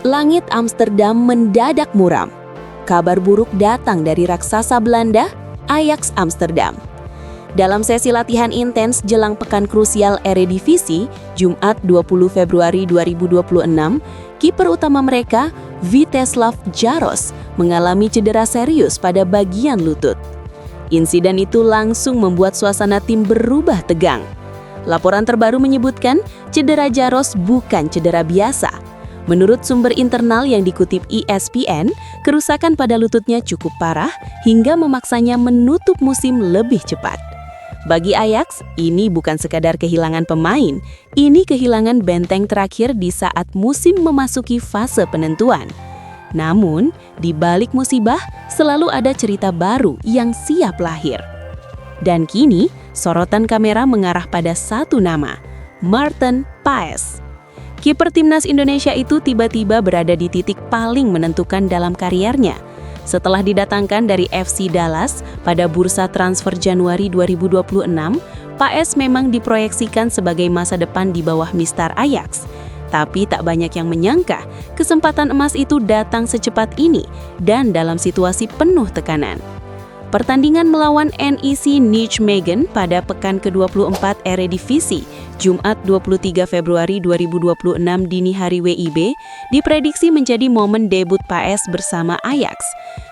Langit Amsterdam mendadak muram. Kabar buruk datang dari raksasa Belanda, Ajax Amsterdam. Dalam sesi latihan intens jelang pekan krusial Eredivisie, Jumat 20 Februari 2026, kiper utama mereka, Vítězslav Jaros, mengalami cedera serius pada bagian lutut. Insiden itu langsung membuat suasana tim berubah tegang. Laporan terbaru menyebutkan cedera Jaros bukan cedera biasa. Menurut sumber internal yang dikutip ESPN, kerusakan pada lututnya cukup parah hingga memaksanya menutup musim lebih cepat. Bagi Ajax, ini bukan sekadar kehilangan pemain, ini kehilangan benteng terakhir di saat musim memasuki fase penentuan. Namun, di balik musibah, selalu ada cerita baru yang siap lahir. Dan kini, sorotan kamera mengarah pada satu nama, Maarten Paes. Kiper timnas Indonesia itu tiba-tiba berada di titik paling menentukan dalam kariernya. Setelah didatangkan dari FC Dallas pada bursa transfer Januari 2026, Paes memang diproyeksikan sebagai masa depan di bawah Mistar Ajax. Tapi tak banyak yang menyangka kesempatan emas itu datang secepat ini dan dalam situasi penuh tekanan. Pertandingan melawan NEC Nijmegen pada pekan ke-24 Eredivisie, Jumat 23 Februari 2026 dini hari WIB, diprediksi menjadi momen debut Paes bersama Ajax.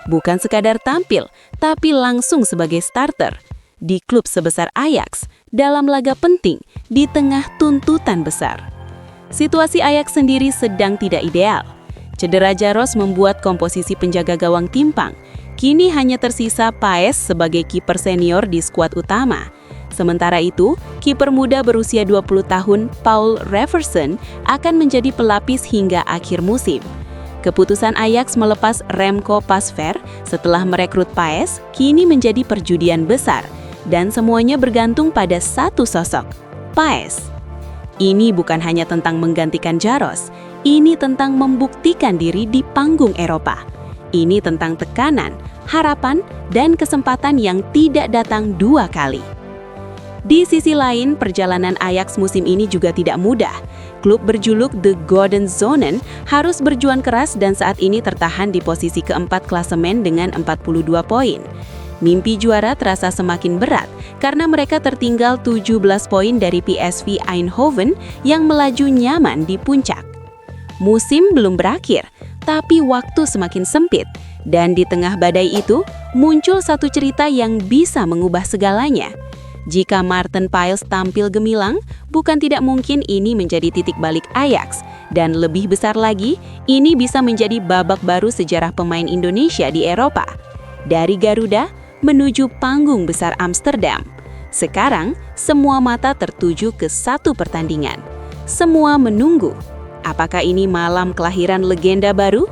Bukan sekadar tampil, tapi langsung sebagai starter. Di klub sebesar Ajax, dalam laga penting, di tengah tuntutan besar. Situasi Ajax sendiri sedang tidak ideal. Cedera Jaros membuat komposisi penjaga gawang timpang. Kini hanya tersisa Paes sebagai kiper senior di skuad utama. Sementara itu, kiper muda berusia 20 tahun Paul Reverson akan menjadi pelapis hingga akhir musim. Keputusan Ajax melepas Remco Pasveer setelah merekrut Paes kini menjadi perjudian besar dan semuanya bergantung pada satu sosok, Paes. Ini bukan hanya tentang menggantikan Jaros, ini tentang membuktikan diri di panggung Eropa. Ini tentang tekanan, harapan, dan kesempatan yang tidak datang dua kali. Di sisi lain, perjalanan Ajax musim ini juga tidak mudah. Klub berjuluk The Golden Zonen harus berjuang keras dan saat ini tertahan di posisi keempat klasemen dengan 42 poin. Mimpi juara terasa semakin berat karena mereka tertinggal 17 poin dari PSV Eindhoven yang melaju nyaman di puncak. Musim belum berakhir, tapi waktu semakin sempit. Dan di tengah badai itu, muncul satu cerita yang bisa mengubah segalanya. Jika Maarten Paes tampil gemilang, bukan tidak mungkin ini menjadi titik balik Ajax. Dan lebih besar lagi, ini bisa menjadi babak baru sejarah pemain Indonesia di Eropa. Dari Garuda, menuju panggung besar Amsterdam. Sekarang, semua mata tertuju ke satu pertandingan. Semua menunggu. Apakah ini malam kelahiran legenda baru?